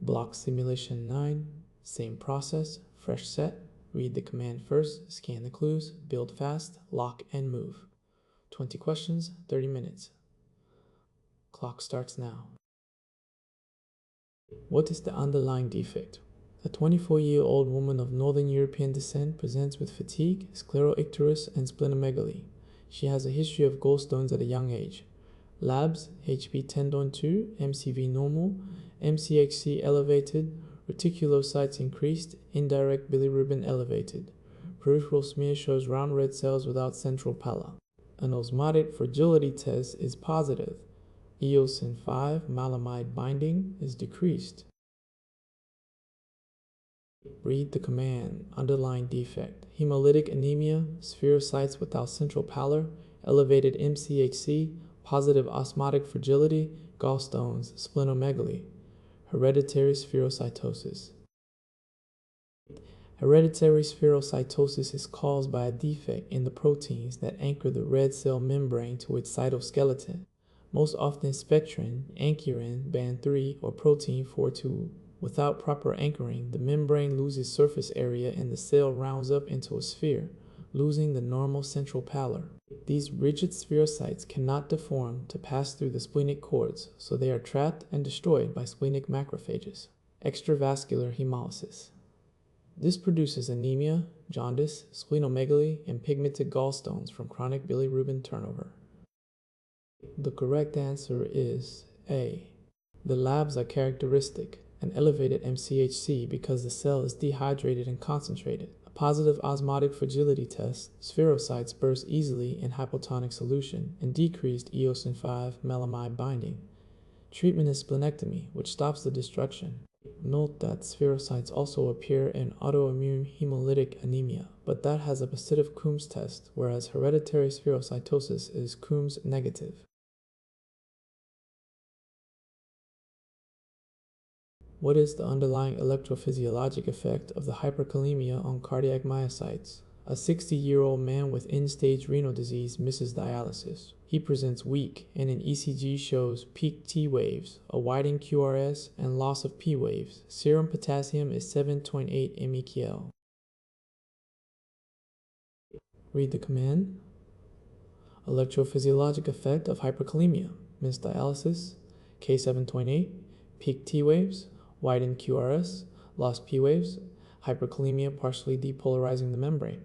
Block simulation 9, same process, fresh set. Read the command first, scan the clues, build fast, lock and move. 20 questions, 30 minutes. Clock starts now. What is the underlying defect? A 24-year-old woman of Northern European descent presents with fatigue, scleroicterus, and splenomegaly. She has a history of gallstones at a young age. Labs, HB tendon 2, MCV normal, MCHC elevated, reticulocytes increased, indirect bilirubin elevated. Peripheral smear shows round red cells without central pallor. An osmotic fragility test is positive. Eosin 5 malamide binding is decreased. Read the command. Underlying defect: hemolytic anemia, spherocytes without central pallor, elevated MCHC, positive osmotic fragility, gallstones, splenomegaly. Hereditary spherocytosis. Hereditary spherocytosis is caused by a defect in the proteins that anchor the red cell membrane to its cytoskeleton, most often spectrin, ankyrin, band 3, or protein 4-2. Without proper anchoring, the membrane loses surface area and the cell rounds up into a sphere, losing the normal central pallor. These rigid spherocytes cannot deform to pass through the splenic cords, so they are trapped and destroyed by splenic macrophages. Extravascular hemolysis. This produces anemia, jaundice, splenomegaly, and pigmented gallstones from chronic bilirubin turnover. The correct answer is A. The labs are characteristic: an elevated MCHC because the cell is dehydrated and concentrated, a positive osmotic fragility test, spherocytes burst easily in hypotonic solution, and decreased eosin 5 melamide binding. Treatment is splenectomy, which stops the destruction. Note that spherocytes also appear in autoimmune hemolytic anemia, but that has a positive Coombs test, whereas hereditary spherocytosis is Coombs negative. What is the underlying electrophysiologic effect of the hyperkalemia on cardiac myocytes? A 60-year-old man with end-stage renal disease misses dialysis. He presents weak, and an ECG shows peak T waves, a widened QRS, and loss of P waves. Serum potassium is 7.8 mEqL. Read the command. Electrophysiologic effect of hyperkalemia: missed dialysis, K7.8, peak T waves, widened QRS, lost P waves, hyperkalemia partially depolarizing the membrane.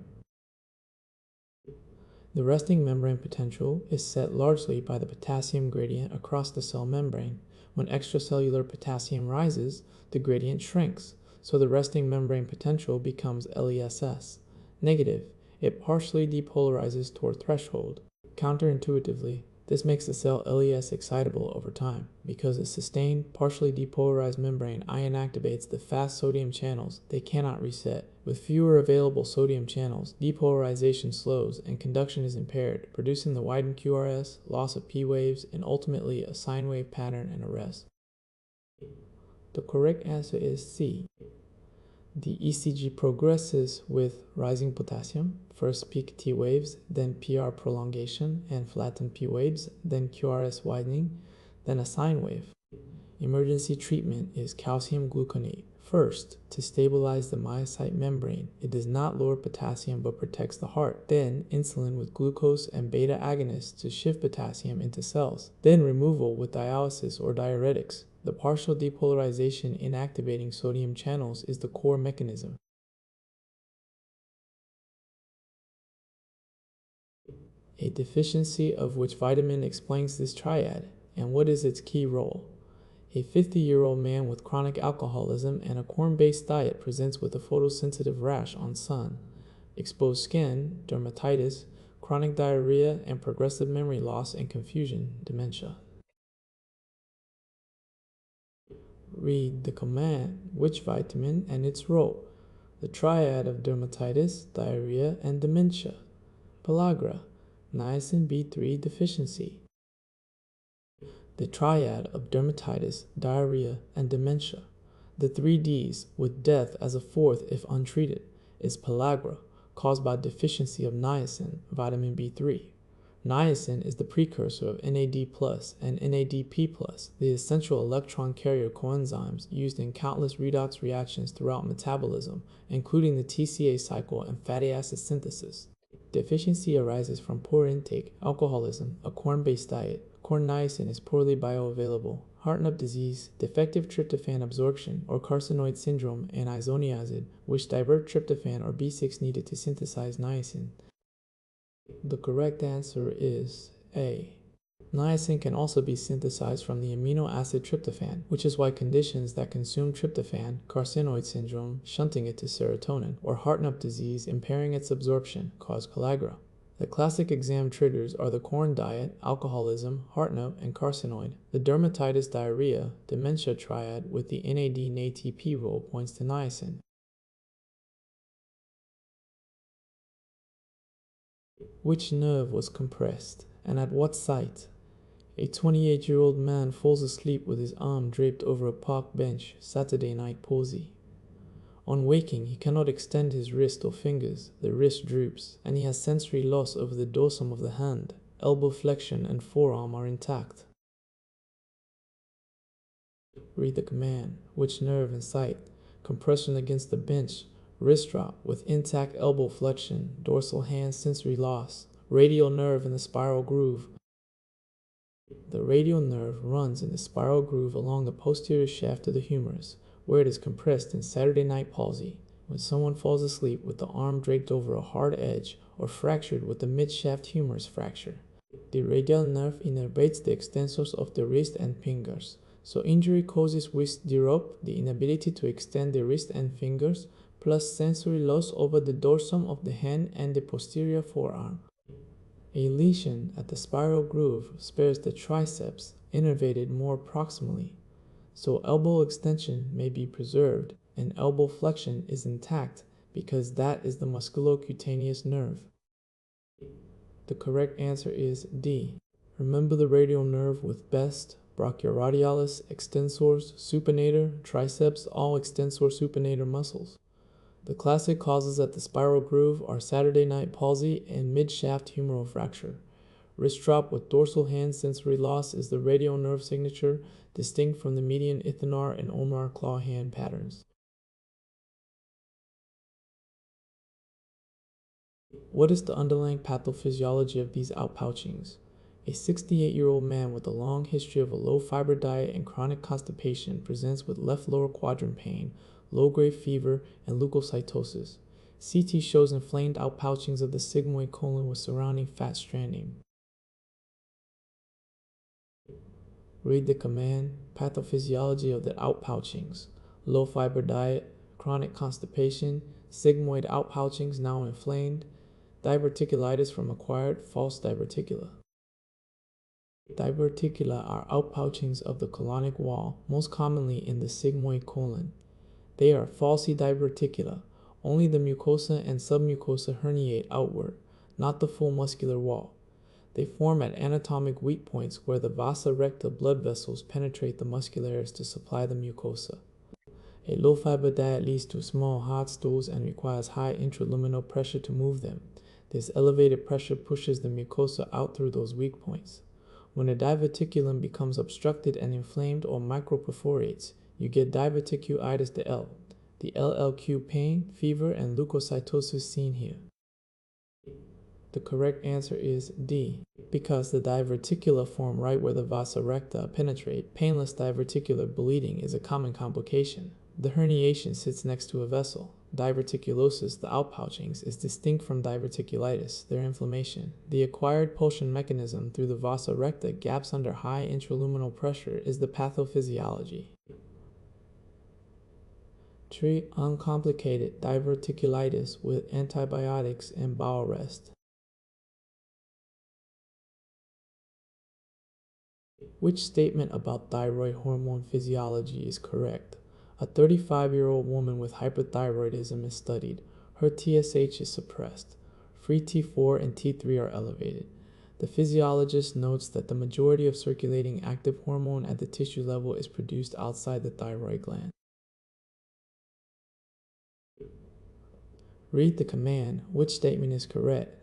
The resting membrane potential is set largely by the potassium gradient across the cell membrane. When extracellular potassium rises, the gradient shrinks, so the resting membrane potential becomes LESS. Negative, it partially depolarizes toward threshold. Counterintuitively, this makes the cell LES excitable over time. Because the sustained, partially depolarized membrane ion activates the fast sodium channels, they cannot reset. With fewer available sodium channels, depolarization slows and conduction is impaired, producing the widened QRS, loss of P waves, and ultimately a sine wave pattern and arrest. The correct answer is C. The ECG progresses with rising potassium, first peak T waves, then PR prolongation and flattened P waves, then QRS widening, then a sine wave. Emergency treatment is calcium gluconate. First, to stabilize the myocyte membrane, it does not lower potassium but protects the heart. Then, insulin with glucose and beta agonists to shift potassium into cells. Then removal with dialysis or diuretics. The partial depolarization inactivating sodium channels is the core mechanism. A deficiency of which vitamin explains this triad, and what is its key role? A 50-year-old man with chronic alcoholism and a corn-based diet presents with a photosensitive rash on sun, exposed skin, dermatitis, chronic diarrhea, and progressive memory loss and confusion, dementia. Read the command, which vitamin and its role. The triad of dermatitis, diarrhea, and dementia. Pellagra, niacin B3 deficiency. The triad of dermatitis, diarrhea, and dementia. The 3 Ds, with death as a fourth if untreated, is pellagra, caused by deficiency of niacin, vitamin B3. Niacin is the precursor of NAD+ and NADP+, the essential electron carrier coenzymes used in countless redox reactions throughout metabolism, including the TCA cycle and fatty acid synthesis. Deficiency arises from poor intake, alcoholism, a corn-based diet. Corn niacin is poorly bioavailable, Hartnup disease, defective tryptophan absorption, or carcinoid syndrome, and isoniazid, which divert tryptophan or B6 needed to synthesize niacin. The correct answer is A. Niacin can also be synthesized from the amino acid tryptophan, which is why conditions that consume tryptophan, carcinoid syndrome, shunting it to serotonin, or Hartnup disease impairing its absorption, cause pellagra. The classic exam triggers are the corn diet, alcoholism, Hartnup, and carcinoid. The dermatitis diarrhea, dementia triad with the NAD/NATP role points to niacin. Which nerve was compressed, and at what site? A 28-year-old man falls asleep with his arm draped over a park bench, Saturday night palsy. On waking, he cannot extend his wrist or fingers, the wrist droops, and he has sensory loss over the dorsum of the hand. Elbow flexion and forearm are intact. Read the command. Which nerve and site? Compression against the bench, wrist drop with intact elbow flexion, dorsal hand sensory loss, radial nerve in the spiral groove. The radial nerve runs in the spiral groove along the posterior shaft of the humerus, where it is compressed in Saturday night palsy, when someone falls asleep with the arm draped over a hard edge or fractured with the mid-shaft humerus fracture. The radial nerve innervates the extensors of the wrist and fingers, so injury causes wrist drop, the inability to extend the wrist and fingers, plus sensory loss over the dorsum of the hand and the posterior forearm. A lesion at the spiral groove spares the triceps, innervated more proximally, so elbow extension may be preserved and elbow flexion is intact because that is the musculocutaneous nerve. The correct answer is D. Remember the radial nerve with best, brachioradialis, extensors, supinator, triceps, all extensor supinator muscles. The classic causes at the spiral groove are Saturday night palsy and mid-shaft humeral fracture. Wrist drop with dorsal hand sensory loss is the radial nerve signature, distinct from the median ithenar and ulnar claw hand patterns. What is the underlying pathophysiology of these outpouchings? A 68-year-old man with a long history of a low-fiber diet and chronic constipation presents with left lower quadrant pain, low-grade fever, and leukocytosis. CT shows inflamed outpouchings of the sigmoid colon with surrounding fat stranding. Read the command. Pathophysiology of the outpouchings. Low-fiber diet, chronic constipation, sigmoid outpouchings now inflamed, diverticulitis from acquired false diverticula. Diverticula are outpouchings of the colonic wall, most commonly in the sigmoid colon. They are falsi diverticula. Only the mucosa and submucosa herniate outward, not the full muscular wall. They form at anatomic weak points where the vasa recta blood vessels penetrate the muscularis to supply the mucosa. A low-fiber diet leads to small hot stools and requires high intraluminal pressure to move them. This elevated pressure pushes the mucosa out through those weak points. When a diverticulum becomes obstructed and inflamed or microperforates, you get diverticulitis the L. The LLQ pain, fever, and leukocytosis seen here. The correct answer is D. Because the diverticula form right where the vasa recta penetrate, painless diverticular bleeding is a common complication. The herniation sits next to a vessel. Diverticulosis, the outpouchings, is distinct from diverticulitis, their inflammation. The acquired pulsion mechanism through the vasa recta gaps under high intraluminal pressure is the pathophysiology. Treat uncomplicated diverticulitis with antibiotics and bowel rest. Which statement about thyroid hormone physiology is correct? A 35-year-old woman with hyperthyroidism is studied. Her TSH is suppressed. Free T4 and T3 are elevated. The physiologist notes that the majority of circulating active hormone at the tissue level is produced outside the thyroid gland. Read the command. Which statement is correct?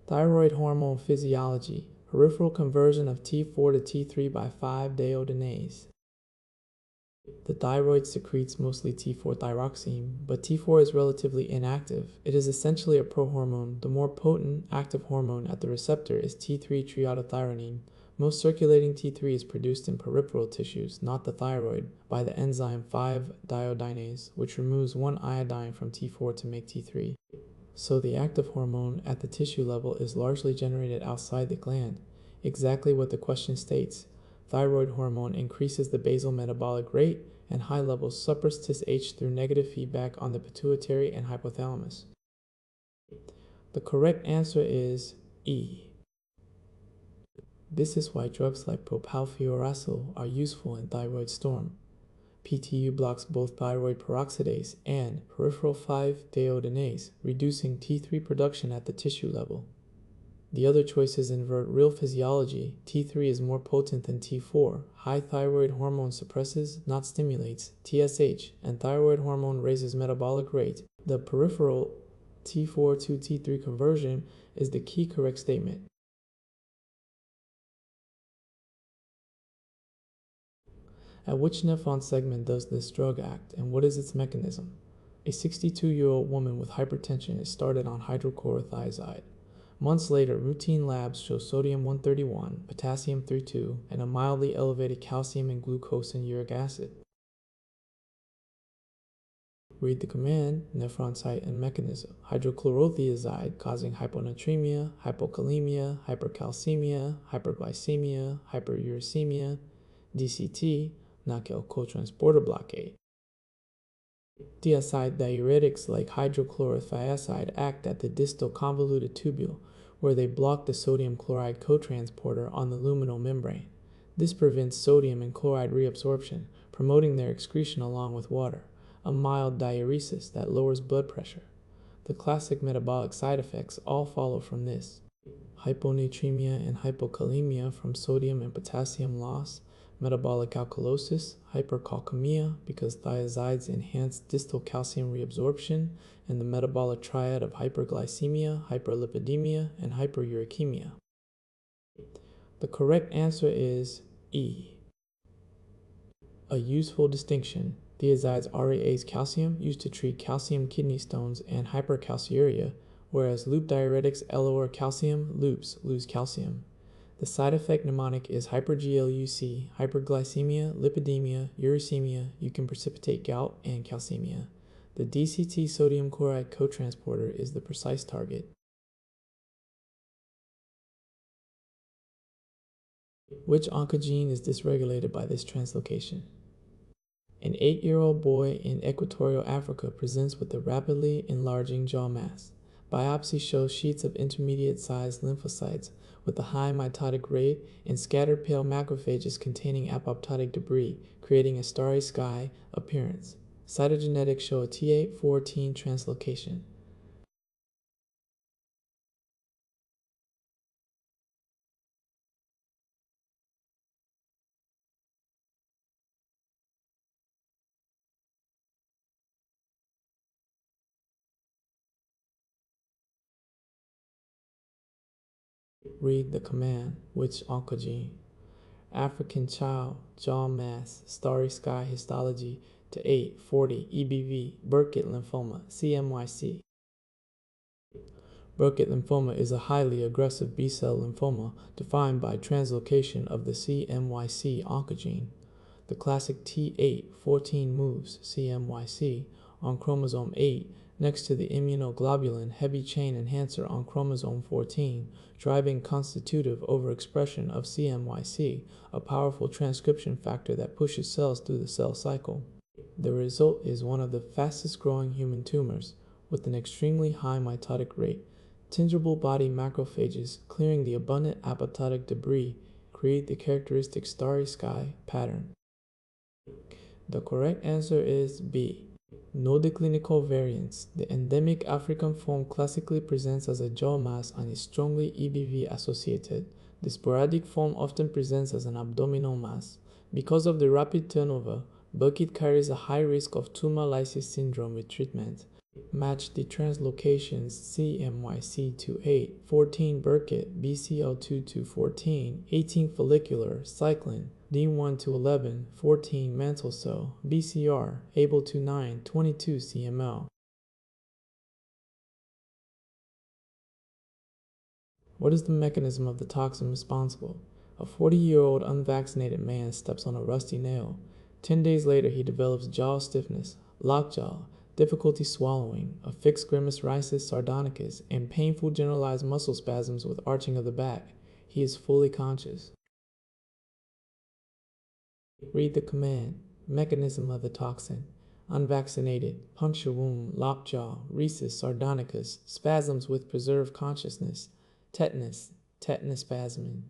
Thyroid hormone physiology. Peripheral conversion of T4 to T3 by 5-deiodinase. The thyroid secretes mostly T4-thyroxine, but T4 is relatively inactive. It is essentially a prohormone. The more potent, active hormone at the receptor is T3-triiodothyronine. Most circulating T3 is produced in peripheral tissues, not the thyroid, by the enzyme 5-deiodinase, which removes one iodine from T4 to make T3. So the active hormone at the tissue level is largely generated outside the gland. Exactly what the question states. Thyroid hormone increases the basal metabolic rate, and high levels suppress TSH through negative feedback on the pituitary and hypothalamus. The correct answer is E. This is why drugs like propalfuracil are useful in thyroid storm. PTU blocks both thyroid peroxidase and peripheral 5-deiodinase, reducing T3 production at the tissue level. The other choices invert real physiology. T3 is more potent than T4. High thyroid hormone suppresses, not stimulates, TSH, and thyroid hormone raises metabolic rate. The peripheral T4 to T3 conversion is the key correct statement. At which nephron segment does this drug act, and what is its mechanism? A 62-year-old woman with hypertension is started on hydrochlorothiazide. Months later, routine labs show sodium 131, potassium 32, and a mildly elevated calcium and glucose and uric acid. Read the command, nephron site and mechanism. Hydrochlorothiazide causing hyponatremia, hypokalemia, hypercalcemia, hyperglycemia, hyperuricemia, DCT, knockout cotransporter blockade. Thiazide diuretics like hydrochlorothiazide act at the distal convoluted tubule, where they block the sodium chloride cotransporter on the luminal membrane. This prevents sodium and chloride reabsorption, promoting their excretion along with water, a mild diuresis that lowers blood pressure. The classic metabolic side effects all follow from this. Hyponatremia and hypokalemia from sodium and potassium loss, metabolic alkalosis, hypercalcemia because thiazides enhance distal calcium reabsorption, and the metabolic triad of hyperglycemia, hyperlipidemia, and hyperuricemia. The correct answer is E. A useful distinction. Thiazides RAAs calcium used to treat calcium kidney stones and hypercalciuria, whereas loop diuretics lower calcium loops lose calcium. The side effect mnemonic is hyperGLUC, hyperglycemia, lipidemia, uricemia. You can precipitate gout and calcemia. The DCT sodium chloride cotransporter is the precise target. Which oncogene is dysregulated by this translocation? An 8-year-old boy in equatorial Africa presents with a rapidly enlarging jaw mass. Biopsy shows sheets of intermediate-sized lymphocytes with a high mitotic rate and scattered pale macrophages containing apoptotic debris, creating a starry sky appearance. Cytogenetics show a T814 translocation. Read the command. Which oncogene? African child, jaw mass, starry sky histology to 840 EBV, Burkitt lymphoma, CMYC. Burkitt lymphoma is a highly aggressive B-cell lymphoma defined by translocation of the CMYC oncogene. The classic T814 moves CMYC on chromosome 8 next to the immunoglobulin heavy chain enhancer on chromosome 14, driving constitutive overexpression of CMYC, a powerful transcription factor that pushes cells through the cell cycle. The result is one of the fastest growing human tumors, with an extremely high mitotic rate. Tingible body macrophages clearing the abundant apoptotic debris create the characteristic starry sky pattern. The correct answer is B. No declinical variants. The endemic African form classically presents as a jaw mass and is strongly EBV associated. The sporadic form often presents as an abdominal mass. Because of the rapid turnover, Burkitt carries a high risk of tumor lysis syndrome with treatment. Match the translocations CMYC28, 14 Burkitt, BCL2214, 18 follicular, cyclin, D1 to 11, 14 mantle cell, BCR, able to 9, 22 CML. What is the mechanism of the toxin responsible? A 40-year-old unvaccinated man steps on a rusty nail. 10 days later, he develops jaw stiffness, lockjaw, difficulty swallowing, a fixed grimace rhicis sardonicus, and painful generalized muscle spasms with arching of the back. He is fully conscious. Read the command. Mechanism of the toxin. Unvaccinated, puncture wound, lockjaw, rhicis sardonicus, spasms with preserved consciousness, tetanus, tetanus spasmin.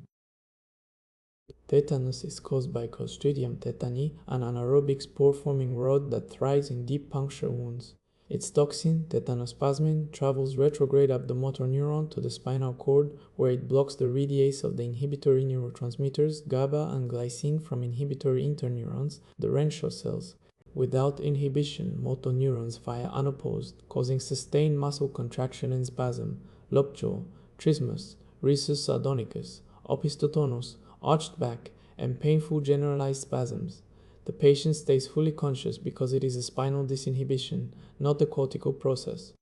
Tetanus is caused by Clostridium tetani, an anaerobic spore-forming rod that thrives in deep puncture wounds. Its toxin, tetanospasmin, travels retrograde up the motor neuron to the spinal cord, where it blocks the radiase of the inhibitory neurotransmitters GABA and glycine from inhibitory interneurons, the Renshaw cells. Without inhibition, motor neurons fire unopposed, causing sustained muscle contraction and spasm, lockjaw, trismus, rhicis sardonicus, opisthotonus, arched back, and painful generalized spasms. The patient stays fully conscious because it is a spinal disinhibition, not the cortical process.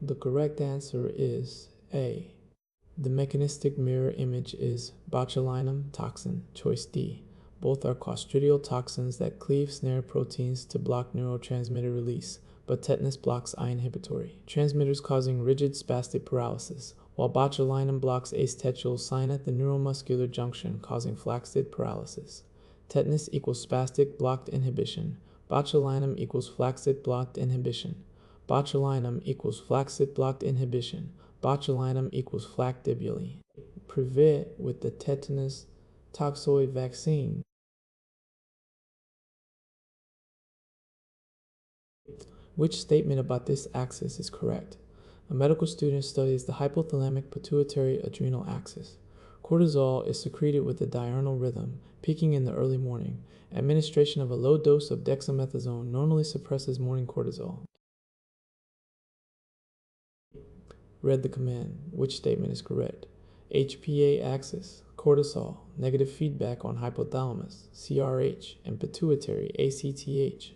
The correct answer is A. The mechanistic mirror image is botulinum toxin, choice D. Both are clostridial toxins that cleave snare proteins to block neurotransmitter release, but tetanus blocks I inhibitory transmitters, causing rigid spastic paralysis, while botulinum blocks acetylcholine at the neuromuscular junction, causing flaccid paralysis. Tetanus equals spastic blocked inhibition. Botulinum equals flaccid blocked inhibition. Botulinum equals flaccid blocked inhibition. Botulinum equals flactibuli. Prevent with the tetanus toxoid vaccine. Which statement about this axis is correct? A medical student studies the hypothalamic pituitary adrenal axis. Cortisol is secreted with a diurnal rhythm, peaking in the early morning. Administration of a low dose of dexamethasone normally suppresses morning cortisol. Read the command. Which statement is correct? HPA axis, cortisol, negative feedback on hypothalamus, CRH, and pituitary, ACTH.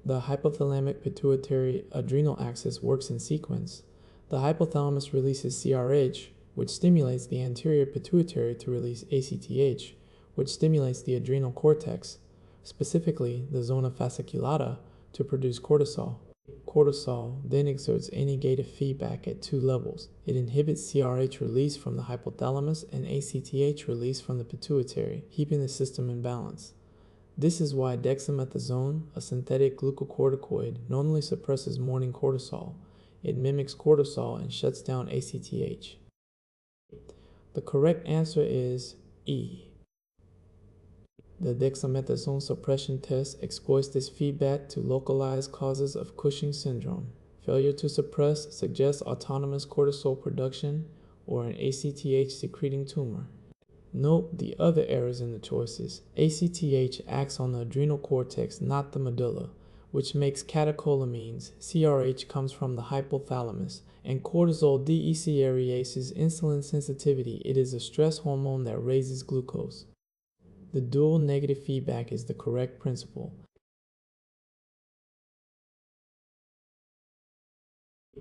The hypothalamic pituitary adrenal axis works in sequence. The hypothalamus releases CRH, which stimulates the anterior pituitary to release ACTH, which stimulates the adrenal cortex, specifically the zona fasciculata, to produce cortisol. Cortisol then exerts negative feedback at two levels. It inhibits CRH release from the hypothalamus and ACTH release from the pituitary, keeping the system in balance. This is why dexamethasone, a synthetic glucocorticoid, normally suppresses morning cortisol. It mimics cortisol and shuts down ACTH. The correct answer is E. The dexamethasone suppression test exploits this feedback to localize causes of Cushing syndrome. Failure to suppress suggests autonomous cortisol production or an ACTH secreting tumor. Note the other errors in the choices. ACTH acts on the adrenal cortex, not the medulla, which makes catecholamines. CRH comes from the hypothalamus, and cortisol deacereases insulin sensitivity. It is a stress hormone that raises glucose. The dual negative feedback is the correct principle.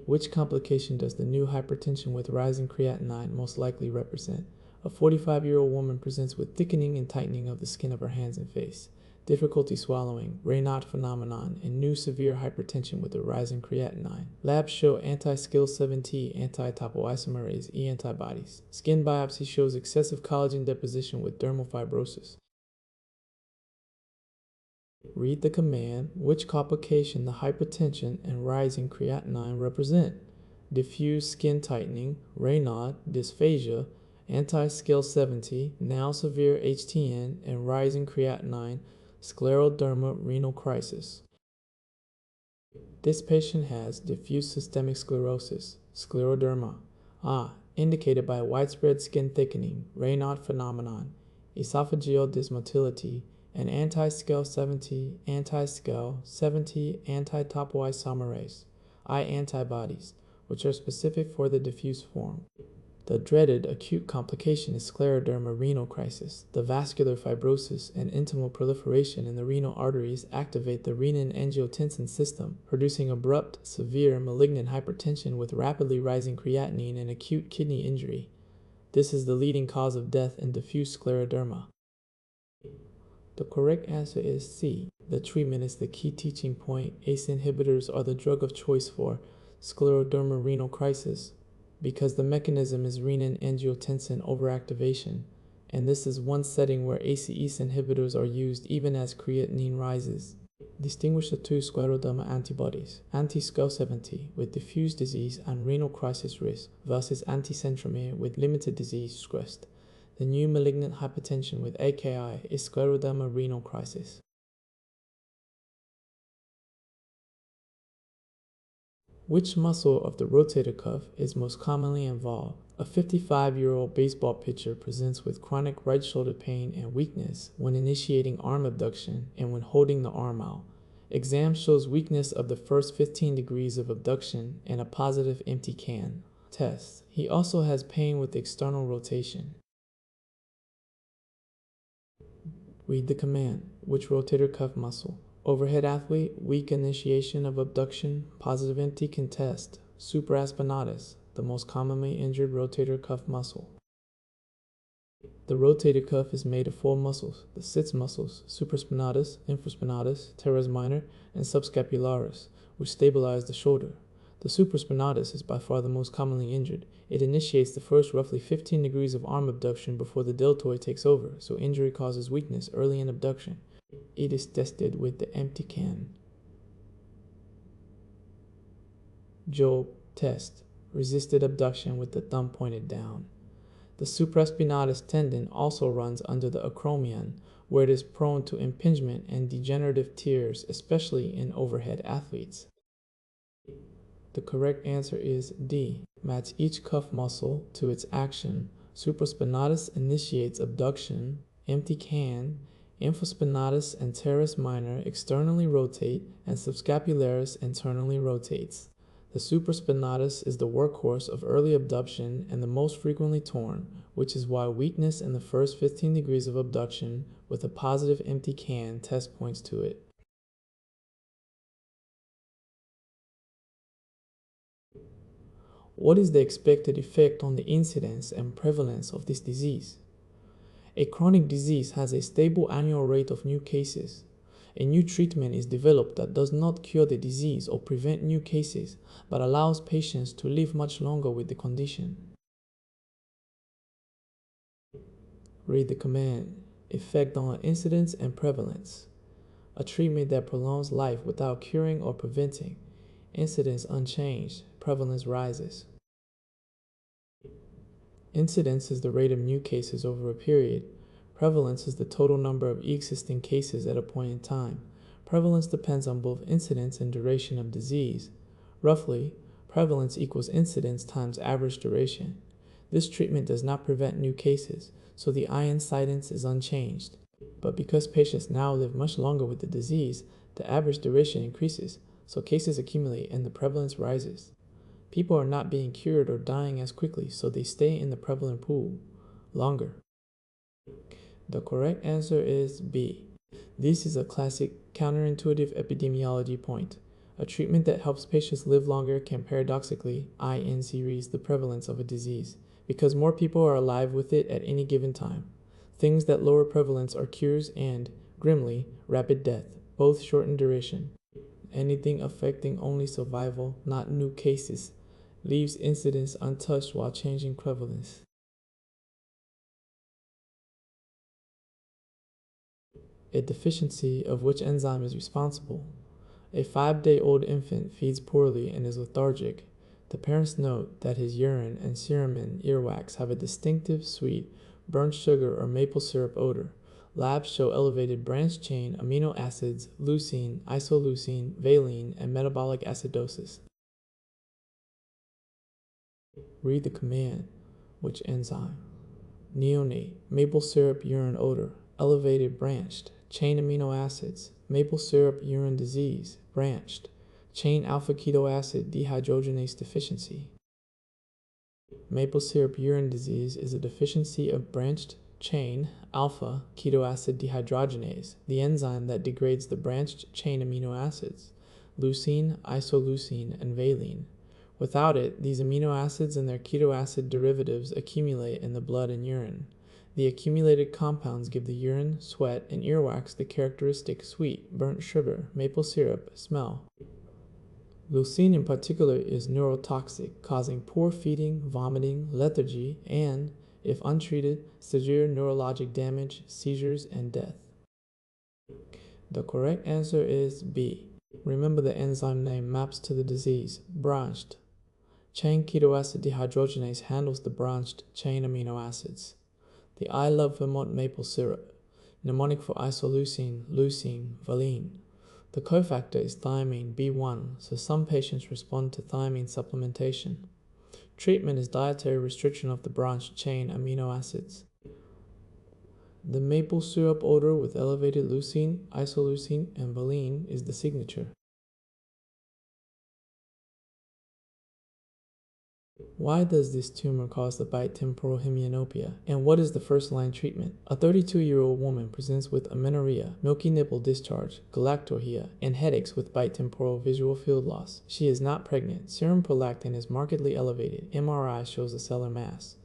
Which complication does the new hypertension with rising creatinine most likely represent? A 45-year-old woman presents with thickening and tightening of the skin of her hands and face, difficulty swallowing, Raynaud phenomenon, and new severe hypertension with a rising creatinine. Labs show anti-SCIL7T anti-topoisomerase E antibodies. Skin biopsy shows excessive collagen deposition with dermal fibrosis. Read the command. Which complication the hypertension and rising creatinine represent? Diffuse skin tightening, Raynaud, dysphagia, anti-SCIL7T, now severe HTN, and rising creatinine, scleroderma renal crisis. This patient has diffuse systemic sclerosis, scleroderma, indicated by widespread skin thickening, Raynaud phenomenon, esophageal dysmotility, and anti-scale 70, anti-scale 70 anti-topoisomerase I antibodies, which are specific for the diffuse form. The dreaded acute complication is scleroderma renal crisis. The vascular fibrosis and intimal proliferation in the renal arteries activate the renin-angiotensin system, producing abrupt, severe, malignant hypertension with rapidly rising creatinine and acute kidney injury. This is the leading cause of death in diffuse scleroderma. The correct answer is C. The treatment is the key teaching point. ACE inhibitors are the drug of choice for scleroderma renal crisis because the mechanism is renin-angiotensin overactivation, and this is one setting where ACE inhibitors are used even as creatinine rises. Distinguish the two scleroderma antibodies, anti-SCO70 with diffuse disease and renal crisis risk versus anti-centromere with limited disease risk. The new malignant hypertension with AKI is scleroderma renal crisis. Which muscle of the rotator cuff is most commonly involved? A 55-year-old baseball pitcher presents with chronic right shoulder pain and weakness when initiating arm abduction and when holding the arm out. Exam shows weakness of the first 15 degrees of abduction and a positive empty can test. He also has pain with external rotation. Read the command. Which rotator cuff muscle? Overhead athlete, weak initiation of abduction, positive empty can test. Supraspinatus, the most commonly injured rotator cuff muscle. The rotator cuff is made of four muscles: the sits muscles, supraspinatus, infraspinatus, teres minor, and subscapularis, which stabilize the shoulder. The supraspinatus is by far the most commonly injured. It initiates the first roughly 15 degrees of arm abduction before the deltoid takes over, so injury causes weakness early in abduction. It is tested with the empty can. Job test. Resisted abduction with the thumb pointed down. The supraspinatus tendon also runs under the acromion, where it is prone to impingement and degenerative tears, especially in overhead athletes. The correct answer is D. Match each cuff muscle to its action. Supraspinatus initiates abduction, empty can, infraspinatus and teres minor externally rotate, and subscapularis internally rotates. The supraspinatus is the workhorse of early abduction and the most frequently torn, which is why weakness in the first 15 degrees of abduction with a positive empty can test points to it. What is the expected effect on the incidence and prevalence of this disease? A chronic disease has a stable annual rate of new cases. A new treatment is developed that does not cure the disease or prevent new cases, but allows patients to live much longer with the condition. Read the command. Effect on incidence and prevalence. A treatment that prolongs life without curing or preventing. Incidence unchanged, prevalence rises. Incidence is the rate of new cases over a period. Prevalence is the total number of existing cases at a point in time. Prevalence depends on both incidence and duration of disease. Roughly, prevalence equals incidence times average duration. This treatment does not prevent new cases, so the incidence is unchanged. But because patients now live much longer with the disease, the average duration increases, so cases accumulate and the prevalence rises. People are not being cured or dying as quickly, so they stay in the prevalent pool longer. The correct answer is B. This is a classic counterintuitive epidemiology point. A treatment that helps patients live longer can paradoxically increase the prevalence of a disease, because more people are alive with it at any given time. Things that lower prevalence are cures and, grimly, rapid death, both shorten duration. Anything affecting only survival, not new cases, leaves incidence untouched while changing prevalence. A deficiency of which enzyme is responsible? A 5-day-old infant feeds poorly and is lethargic. The parents note that his urine and cerumen earwax have a distinctive, sweet, burnt sugar or maple syrup odor. Labs show elevated branched-chain amino acids, leucine, isoleucine, valine, and metabolic acidosis. Read the command. Which enzyme? Neonate, maple syrup urine odor, elevated branched, chain amino acids, maple syrup urine disease, branched, chain alpha keto acid dehydrogenase deficiency. Maple syrup urine disease is a deficiency of branched chain alpha keto acid dehydrogenase, the enzyme that degrades the branched chain amino acids, leucine, isoleucine, and valine. Without it, these amino acids and their keto acid derivatives accumulate in the blood and urine. The accumulated compounds give the urine, sweat, and earwax the characteristic sweet, burnt sugar, maple syrup smell. Leucine in particular is neurotoxic, causing poor feeding, vomiting, lethargy, and, if untreated, severe neurologic damage, seizures, and death. The correct answer is B. Remember the enzyme name maps to the disease, branched. Chain keto acid dehydrogenase handles the branched chain amino acids. The I love Vermont maple syrup, mnemonic for isoleucine, leucine, valine. The cofactor is thiamine B1, so some patients respond to thiamine supplementation. Treatment is dietary restriction of the branched chain amino acids. The maple syrup odor with elevated leucine, isoleucine, and valine is the signature. Why does this tumor cause the bite temporal hemianopia, and what is the first-line treatment? A 32-year-old woman presents with amenorrhea, milky nipple discharge, galactorrhea, and headaches with bite temporal visual field loss. She is not pregnant. Serum prolactin is markedly elevated. MRI shows a stellar mass.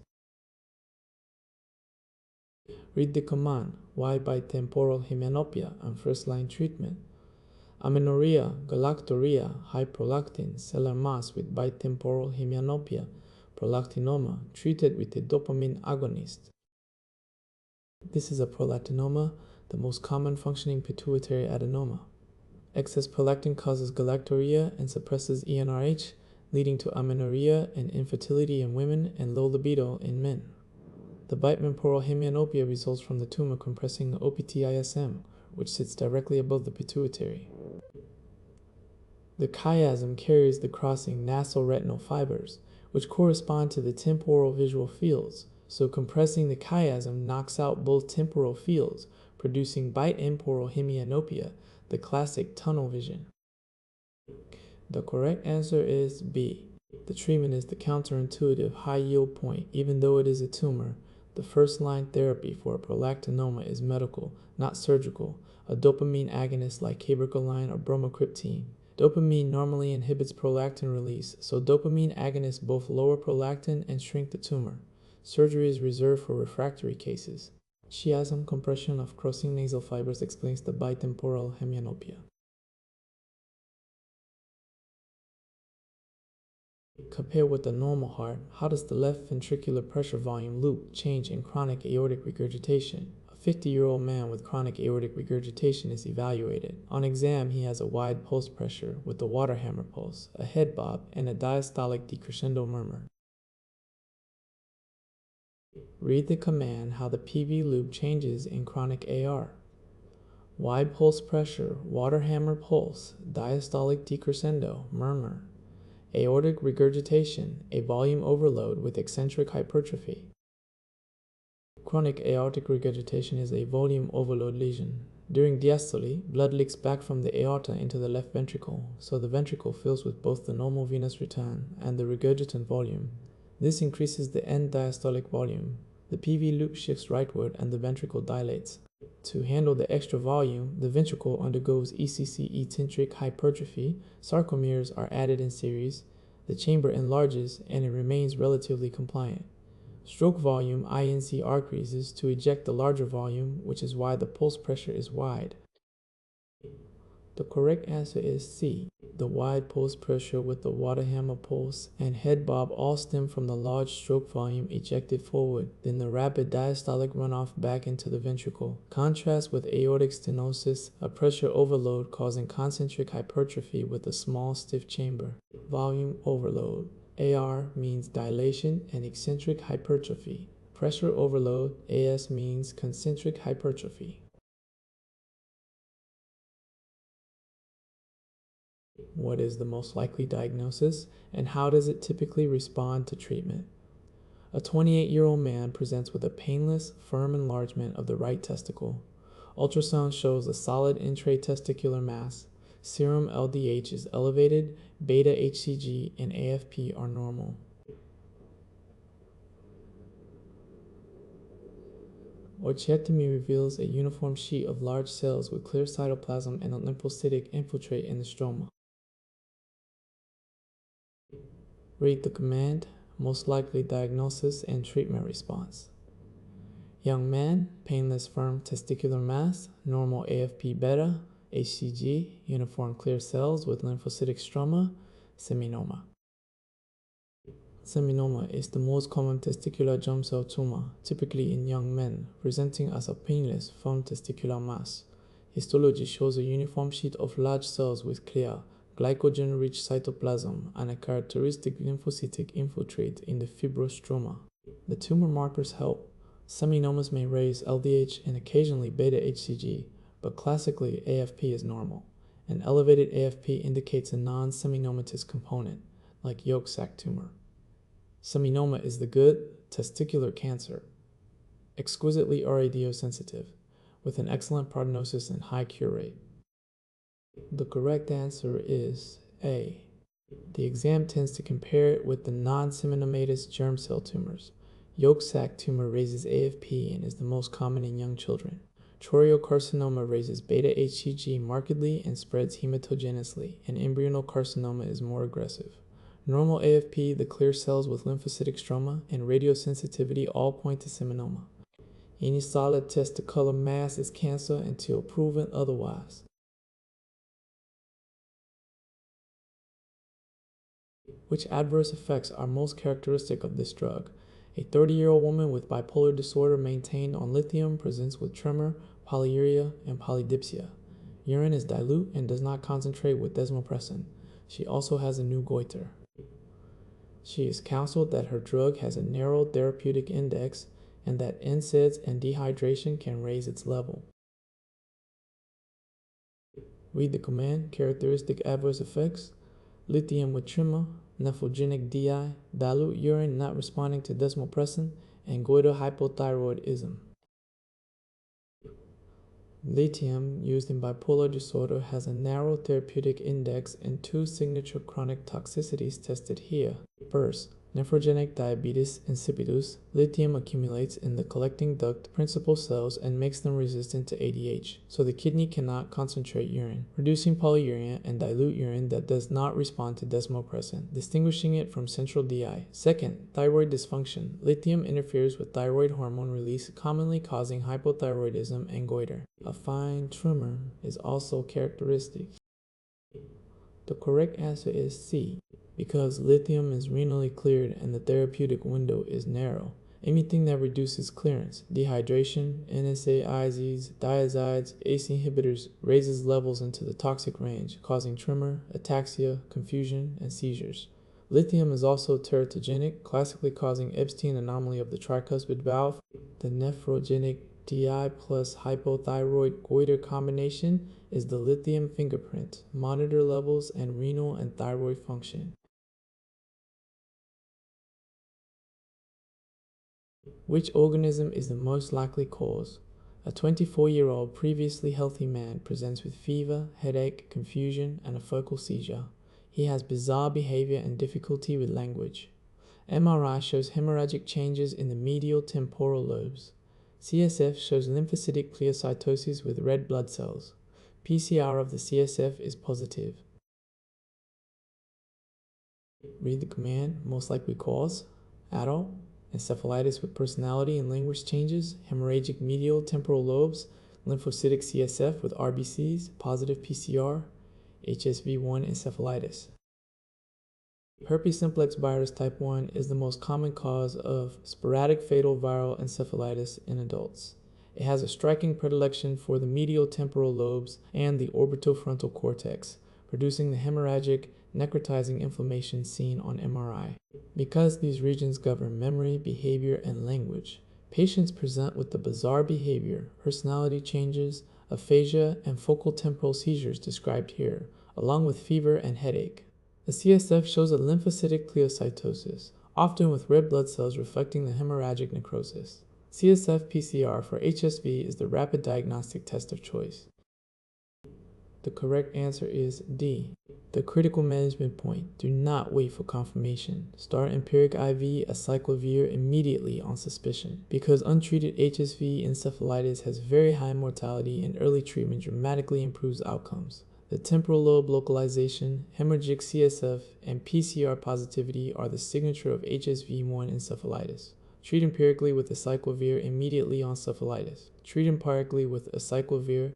Read the command, why bite temporal hemianopia, and first-line treatment. Amenorrhea, galactorrhea, high prolactin, stellar mass with bite temporal hemianopia, prolactinoma, treated with a dopamine agonist. This is a prolactinoma, the most common functioning pituitary adenoma. Excess prolactin causes galactorrhea and suppresses ENRH, leading to amenorrhea and infertility in women and low libido in men. The bite temporal hemianopia results from the tumor compressing the OPTISM, which sits directly above the pituitary. The chiasm carries the crossing nasoretinal fibers, which correspond to the temporal visual fields, so compressing the chiasm knocks out both temporal fields, producing bite temporal hemianopia, the classic tunnel vision. The correct answer is B. The treatment is the counterintuitive high yield point. Even though it is a tumor, the first-line therapy for a prolactinoma is medical, not surgical, a dopamine agonist like cabergoline or bromocriptine. Dopamine normally inhibits prolactin release, so dopamine agonists both lower prolactin and shrink the tumor. Surgery is reserved for refractory cases. Chiasm compression of crossing nasal fibers explains the bitemporal hemianopia. Compared with the normal heart, how does the left ventricular pressure volume loop change in chronic aortic regurgitation? A 50-year-old man with chronic aortic regurgitation is evaluated. On exam, he has a wide pulse pressure with a water hammer pulse, a head bob, and a diastolic decrescendo murmur. Read the command how the PV loop changes in chronic AR. Wide pulse pressure, water hammer pulse, diastolic decrescendo, murmur. Aortic regurgitation, a volume overload with eccentric hypertrophy. Chronic aortic regurgitation is a volume overload lesion. During diastole, blood leaks back from the aorta into the left ventricle, so the ventricle fills with both the normal venous return and the regurgitant volume. This increases the end diastolic volume. The PV loop shifts rightward and the ventricle dilates. To handle the extra volume, the ventricle undergoes ECC eccentric hypertrophy, sarcomeres are added in series, the chamber enlarges, and it remains relatively compliant. Stroke volume INC increases to eject the larger volume, which is why the pulse pressure is wide. The correct answer is C. The wide pulse pressure with the water hammer pulse and head bob all stem from the large stroke volume ejected forward, then the rapid diastolic runoff back into the ventricle. Contrast with aortic stenosis, a pressure overload causing concentric hypertrophy with a small stiff chamber. Volume overload. AR means dilation and eccentric hypertrophy. Pressure overload, AS means concentric hypertrophy. What is the most likely diagnosis, and how does it typically respond to treatment? A 28-year-old man presents with a painless, firm enlargement of the right testicle. Ultrasound shows a solid intratesticular mass. Serum LDH is elevated, beta HCG and AFP are normal. Orchiectomy reveals a uniform sheet of large cells with clear cytoplasm and a lymphocytic infiltrate in the stroma. Read the command, most likely diagnosis and treatment response. Young man, painless firm testicular mass, normal AFP beta, HCG, uniform clear cells with lymphocytic stroma, seminoma. Seminoma is the most common testicular germ cell tumor, typically in young men, presenting as a painless firm testicular mass. Histology shows a uniform sheet of large cells with clear, glycogen-rich cytoplasm and a characteristic lymphocytic infiltrate in the fibrostroma. The tumor markers help. Seminomas may raise LDH and occasionally beta HCG, but classically AFP is normal. An elevated AFP indicates a non-seminomatous component, like yolk sac tumor. Seminoma is the good testicular cancer, exquisitely radiosensitive, with an excellent prognosis and high cure rate. The correct answer is A. The exam tends to compare it with the non-seminomatous germ cell tumors. Yolk sac tumor raises AFP and is the most common in young children. Choriocarcinoma raises beta HCG markedly and spreads hematogenously, and embryonal carcinoma is more aggressive. Normal AFP, the clear cells with lymphocytic stroma, and radiosensitivity all point to seminoma. Any solid testicular mass is cancer until proven otherwise. Which adverse effects are most characteristic of this drug? A 30-year-old woman with bipolar disorder maintained on lithium presents with tremor, polyuria, and polydipsia. Urine is dilute and does not concentrate with desmopressin. She also has a new goiter. She is counseled that her drug has a narrow therapeutic index and that NSAIDs and dehydration can raise its level. Read the command, characteristic adverse effects, lithium with tremor, nephrogenic DI, dilute urine not responding to desmopressin, and goiter hypothyroidism. Lithium, used in bipolar disorder, has a narrow therapeutic index and two signature chronic toxicities tested here. First, nephrogenic diabetes insipidus. Lithium accumulates in the collecting duct principal cells and makes them resistant to ADH, so the kidney cannot concentrate urine, producing polyuria and dilute urine that does not respond to desmopressin, distinguishing it from central DI. Second, thyroid dysfunction. Lithium interferes with thyroid hormone release, commonly causing hypothyroidism and goiter. A fine tremor is also characteristic. The correct answer is C, because lithium is renally cleared and the therapeutic window is narrow. Anything that reduces clearance, dehydration, NSAIDs, diazides, ACE inhibitors, raises levels into the toxic range, causing tremor, ataxia, confusion, and seizures. Lithium is also teratogenic, classically causing Epstein anomaly of the tricuspid valve. The nephrogenic DI plus hypothyroid goiter combination is the lithium fingerprint. Monitor levels and renal and thyroid function. Which organism is the most likely cause? A 24-year-old previously healthy man presents with fever, headache, confusion, and a focal seizure. He has bizarre behavior and difficulty with language. MRI shows hemorrhagic changes in the medial temporal lobes. CSF shows lymphocytic cleocytosis with red blood cells. PCR of the CSF is positive. Read the command, most likely cause, adult, encephalitis with personality and language changes, hemorrhagic medial temporal lobes, lymphocytic CSF with RBCs, positive PCR, HSV1 encephalitis. Herpes simplex virus type 1 is the most common cause of sporadic fatal viral encephalitis in adults. It has a striking predilection for the medial temporal lobes and the orbitofrontal cortex, producing the hemorrhagic, necrotizing inflammation seen on MRI. Because these regions govern memory, behavior, and language, patients present with the bizarre behavior, personality changes, aphasia, and focal temporal seizures described here, along with fever and headache. The CSF shows a lymphocytic cleocytosis, often with red blood cells reflecting the hemorrhagic necrosis. CSF PCR for HSV is the rapid diagnostic test of choice. The correct answer is D. The critical management point: do not wait for confirmation. Start empiric IV acyclovir immediately on suspicion. Because untreated HSV encephalitis has very high mortality, and early treatment dramatically improves outcomes. The temporal lobe localization, hemorrhagic CSF, and PCR positivity are the signature of HSV-1 encephalitis. Treat empirically with acyclovir immediately on encephalitis. Treat empirically with acyclovir.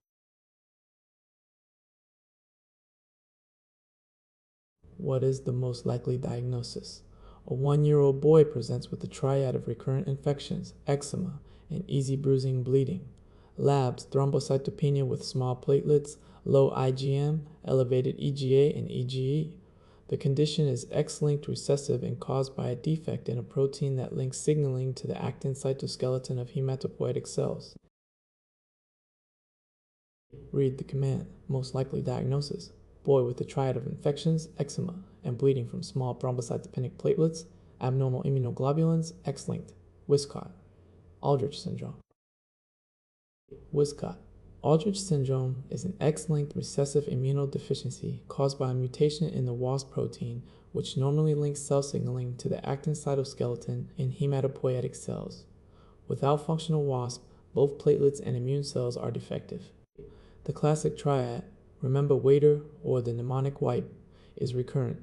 What is the most likely diagnosis? A 1-year-old boy presents with a triad of recurrent infections, eczema, and easy bruising, bleeding. Labs: thrombocytopenia with small platelets, low IgM, elevated EGA and EGE. The condition is X-linked recessive and caused by a defect in a protein that links signaling to the actin cytoskeleton of hematopoietic cells. Read the command. Most likely diagnosis: boy with a triad of infections, eczema, and bleeding from small thrombocytopenic platelets, abnormal immunoglobulins, X-linked, Wiskott, Aldrich syndrome. Wiskott. Aldrich syndrome is an X-linked recessive immunodeficiency caused by a mutation in the WASP protein, which normally links cell signaling to the actin cytoskeleton in hematopoietic cells. Without functional WASP, both platelets and immune cells are defective. The classic triad, remember waiter or the mnemonic wipe, is recurrent.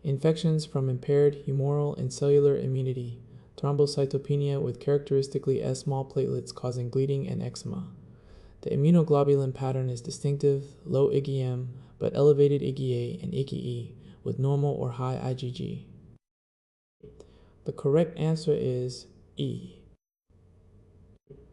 Infections from impaired humoral and cellular immunity, thrombocytopenia with characteristically S small platelets causing bleeding and eczema. The immunoglobulin pattern is distinctive, low IgM, but elevated IgA and IgE with normal or high IgG. The correct answer is E.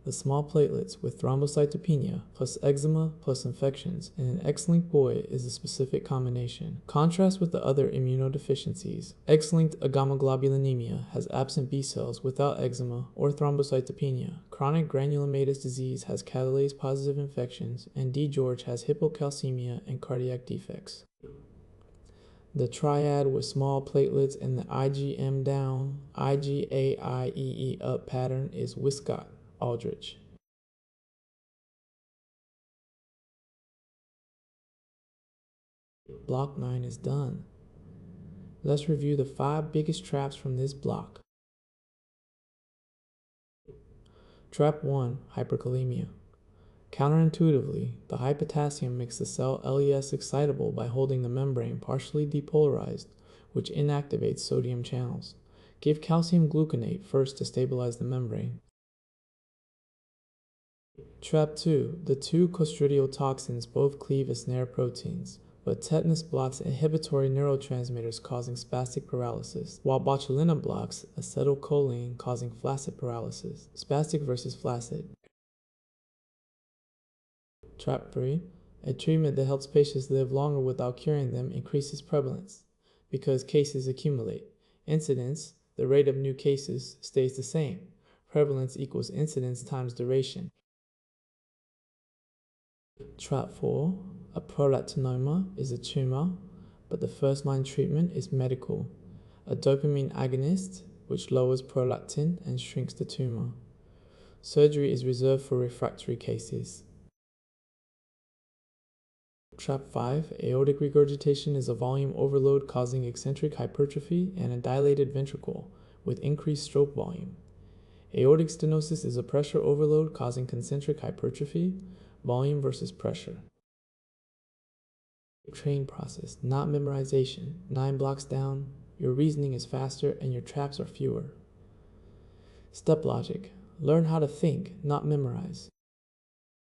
The small platelets with thrombocytopenia plus eczema plus infections in an X-linked boy is a specific combination. Contrast with the other immunodeficiencies. X-linked agammaglobulinemia has absent B cells without eczema or thrombocytopenia. Chronic granulomatous disease has catalase positive infections, and D. George has hypocalcemia and cardiac defects. The triad with small platelets and the IgM down, IgA-IEE up pattern is Wiskott, Aldrich. Block 9 is done. Let's review the 5 biggest traps from this block. Trap 1. Hyperkalemia. Counterintuitively, the high potassium makes the cell LES excitable by holding the membrane partially depolarized, which inactivates sodium channels. Give calcium gluconate first to stabilize the membrane. Trap 2. The 2 clostridial toxins both cleave as snare proteins, but tetanus blocks inhibitory neurotransmitters causing spastic paralysis, while botulinum blocks acetylcholine causing flaccid paralysis. Spastic versus flaccid. Trap 3. A treatment that helps patients live longer without curing them increases prevalence, because cases accumulate. Incidence, the rate of new cases, stays the same. Prevalence equals incidence times duration. Trap 4. A prolactinoma is a tumor, but the first-line treatment is medical. A dopamine agonist, which lowers prolactin and shrinks the tumor. Surgery is reserved for refractory cases. Trap 5. Aortic regurgitation is a volume overload causing eccentric hypertrophy and a dilated ventricle with increased stroke volume. Aortic stenosis is a pressure overload causing concentric hypertrophy, volume versus pressure. Train process, not memorization. 9 blocks down, your reasoning is faster and your traps are fewer. StepLogic. Learn how to think, not memorize.